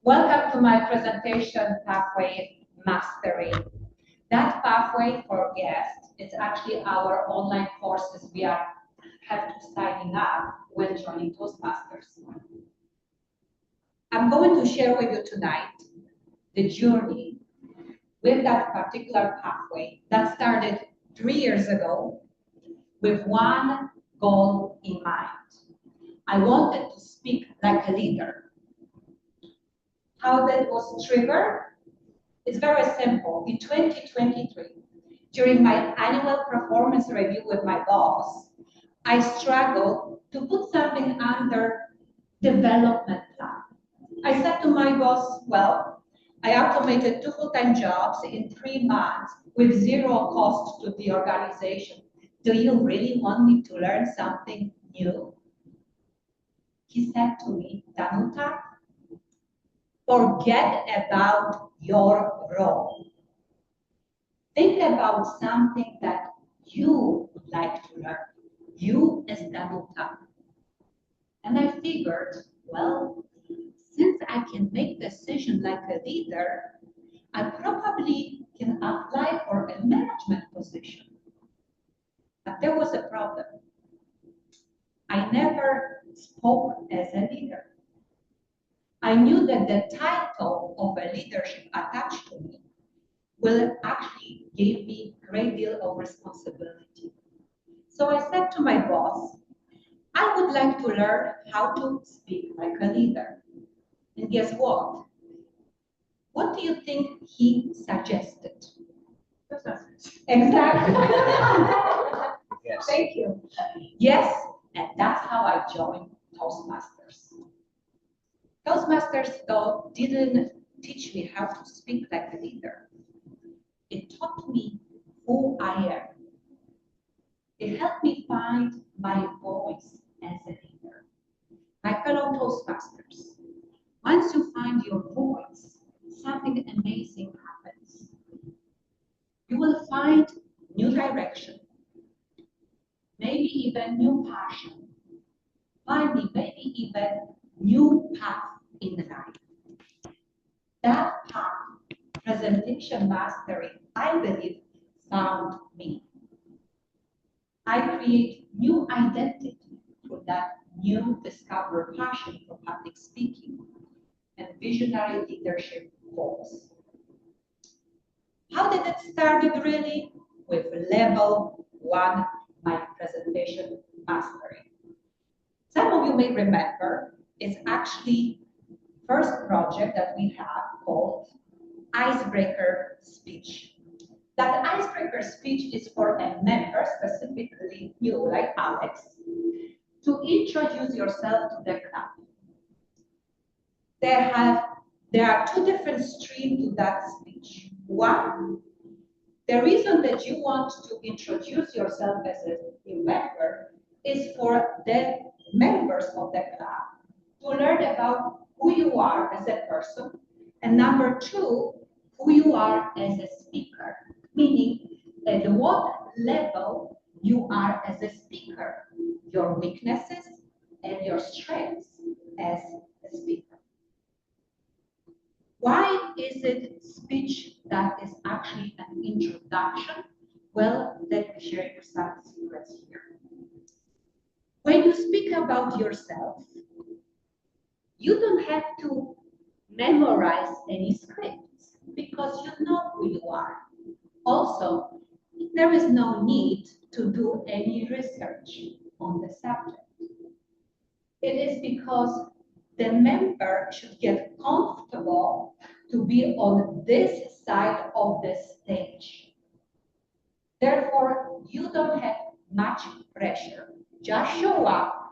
Welcome to my presentation, Pathway Mastery. That pathway for guests is actually our online courses we have to signing up when joining Toastmasters. I'm going to share with you tonight the journey with that particular pathway that started 3 years ago with one goal in mind. I wanted to speak like a leader. How that was triggered? It's very simple. In 2023, during my annual performance review with my boss, I struggled to put something under development plan. I said to my boss, well, I automated 2 full-time jobs in 3 months with 0 cost to the organization. Do you really want me to learn something new? He said to me, Danuta, forget about your role. Think about something that you would like to learn, you as Danuta. And I figured, well, since I can make decisions like a leader, I probably can apply for a management position. But there was a problem. I never spoke as a leader. I knew that the title of a leadership attached to me will actually give me a great deal of responsibility. So I said to my boss, I would like to learn how to speak like a leader. And guess what? What do you think he suggested? Exactly. Yes. Thank you. Yes, and that's how I joined Toastmasters. Toastmasters, though, didn't teach me how to speak like a leader. It taught me who I am. It helped me find my voice as a leader. My fellow Toastmasters, once you find your voice, something amazing happens. You will find new direction, maybe even new passion, finally, maybe even new path in life. That path, presentation mastery, I believe, found me. I create new identity through that new discovered passion for public speaking and visionary leadership goals. How did it start really? With level 1, my presentation mastery. Some of you may remember it's actually first project that we have called Icebreaker Speech. That icebreaker speech is for a member, specifically you, like Alex, to introduce yourself to the club. There are 2 different streams to that speech. One, the reason that you want to introduce yourself as a member is for the members of the club to learn about who you are as a person, and number 2, who you are as a speaker, meaning at what level you are as a speaker, your weaknesses and your strengths as a speaker. Why is it speech that is actually an introduction? Well, let me share you some secrets here. When you speak about yourself, you don't have to memorize any scripts because you know who you are. Also, there is no need to do any research on the subject. It is because the member should get comfortable to be on this side of the stage. Therefore, you don't have much pressure. Just show up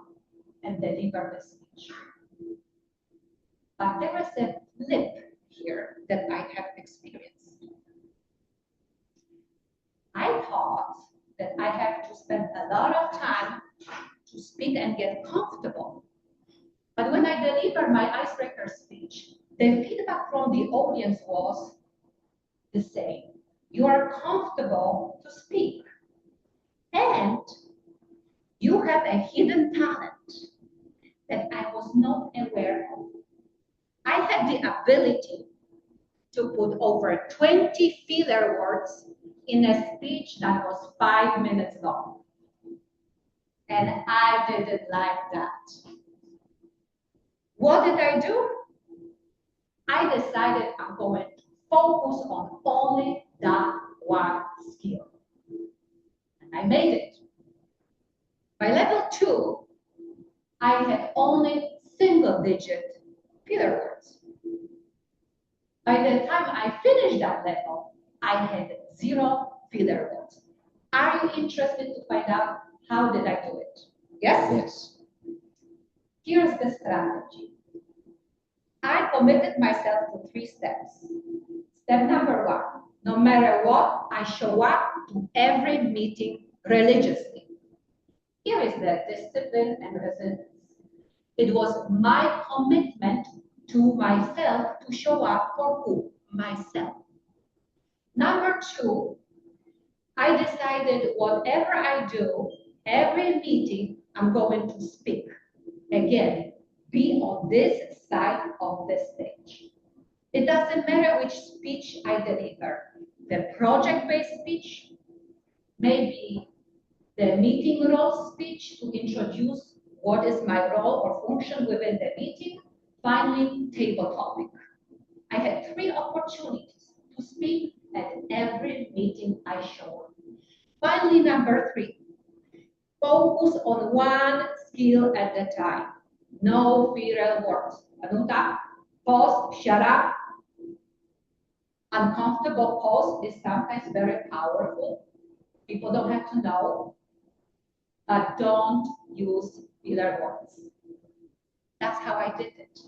and deliver the speech. But there is a flip here that I have experienced. I thought that I have to spend a lot of time to speak and get comfortable. But when I delivered my icebreaker speech, the feedback from the audience was the same. You are comfortable to speak. And you have a hidden talent that I was not aware of. I had had the ability to put over 20 filler words in a speech that was 5 minutes long. And I didn't like that. What did I do? I decided I'm going to focus on only that one skill. And I made it. By level 2, I had only single-digit filler words. By the time I finished that level, I had 0 filler words. Are you interested to find out how did I do it? Yes? Yes. Here's the strategy. I committed myself to 3 steps. Step number 1, no matter what, I show up to every meeting religiously. Here is the discipline and resilience. It was my commitment to myself to show up for who? Myself. Number 2, I decided whatever I do, every meeting, I'm going to speak. Again, be on this side of the stage. It doesn't matter which speech I deliver. The project-based speech, maybe the meeting role speech to introduce what is my role or function within the meeting. Finally, table topic. I had 3 opportunities to speak at every meeting I show up. Finally, number 3, focus on one skill at a time. No filler words. Danuta, pause, shut up. Uncomfortable pause is sometimes very powerful. People don't have to know, but don't use filler words. That's how I did it.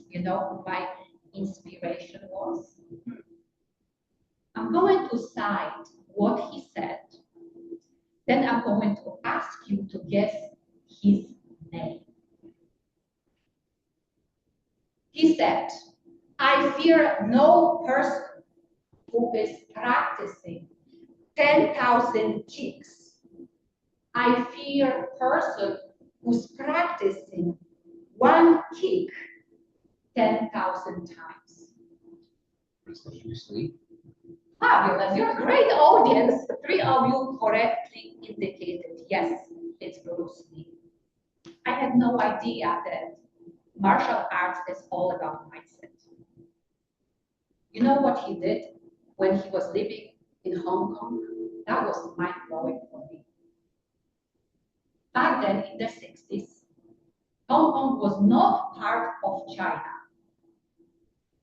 You know who my inspiration was? I'm going to cite what he said. Then I'm going to ask you to guess his name. He said, I fear no person who is practicing 10,000 kicks. I fear a person who's practicing one kick 10,000 times. Fabulous, you're a great audience. 3 of you correctly indicated, yes, it's Bruce Lee. I had no idea that martial arts is all about mindset. You know what he did when he was living in Hong Kong? That was mind-blowing for me. Back then in the 60s, Hong Kong was not part of China.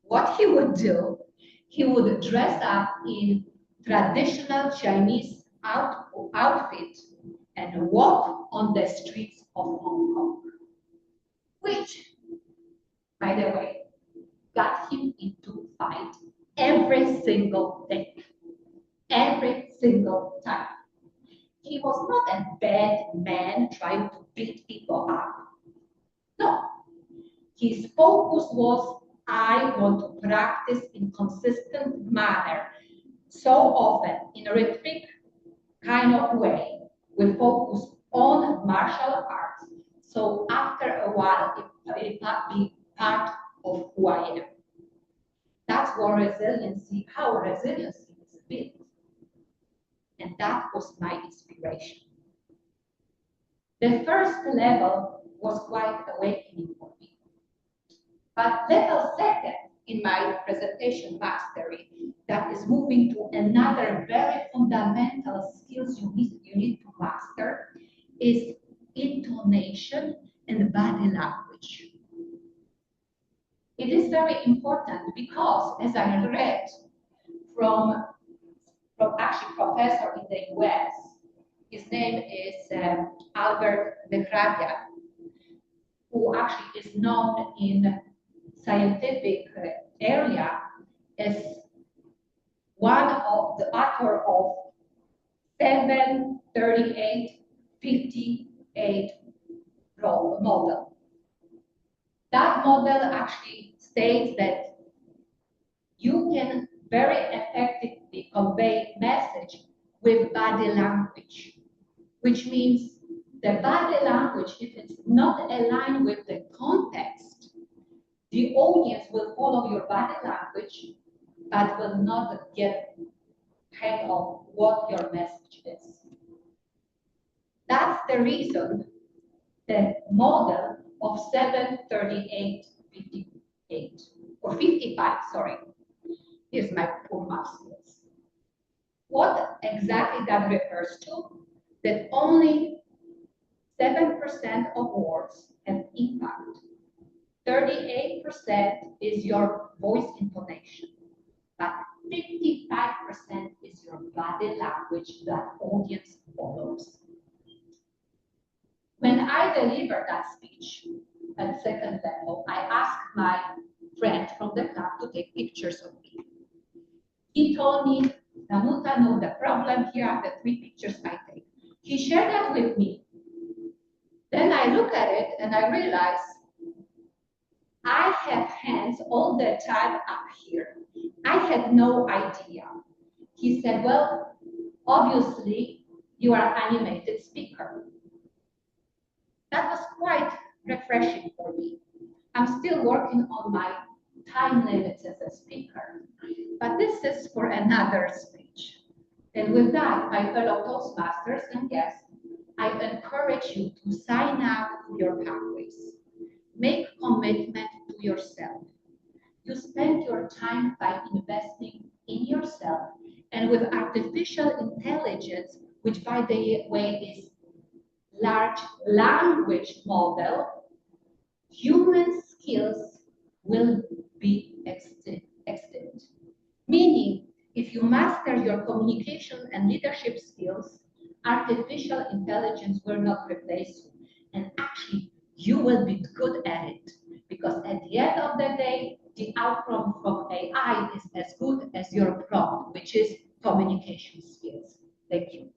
What he would do, he would dress up in traditional Chinese outfit and walk on the streets of Hong Kong, which, by the way, got him into fight every single day, every single time. He was not a bad man trying to beat people up. No, his focus was, I want to practice in consistent manner, so often in a rhythmic kind of way. We focus on martial arts, so after a while it be part of who I am. That's what resiliency, how resiliency is built. And that was my inspiration. The first level was quite awakening for me. But level 2 in my presentation mastery, that is moving to another very fundamental skills you need to master, is intonation and body language. It is very important because, as I read from actually professor in the US, his name is Albert Becravia, who actually is known in scientific area as one of the author of 7-38-58 model. That model actually states that you can very effectively convey message with body language, which means the body language, if it's not aligned with the context, the audience will follow your body language, but will not get head of what your message is. That's the reason the model of 7-38-58, or 55, sorry. Here's my poor math skills. What exactly that refers to? That only 7% of words have impact. 38% is your voice intonation, but 55% is your body language that audience follows. When I delivered that speech at second level, I asked my friend from the club to take pictures of me. He told me, Danuta, no, the problem, here are the 3 pictures I take. He shared that with me. Then I look at it and I realize I have hands all the time up here. I had no idea. He said, well, obviously, you are an animated speaker. That was quite refreshing for me. I'm still working on my time limits as a speaker, but this is for another speech. And with that, my fellow Toastmasters and guests, I encourage you to sign up to your pathways. Make commitment to yourself. You spend your time by investing in yourself, and with artificial intelligence, which by the way is large language model, human skills will be extinct. Meaning, if you master your communication and leadership skills, artificial intelligence will not replace you. And actually, you will be good at it. Because at the end of the day, the outcome from AI is as good as your prompt, which is communication skills. Thank you.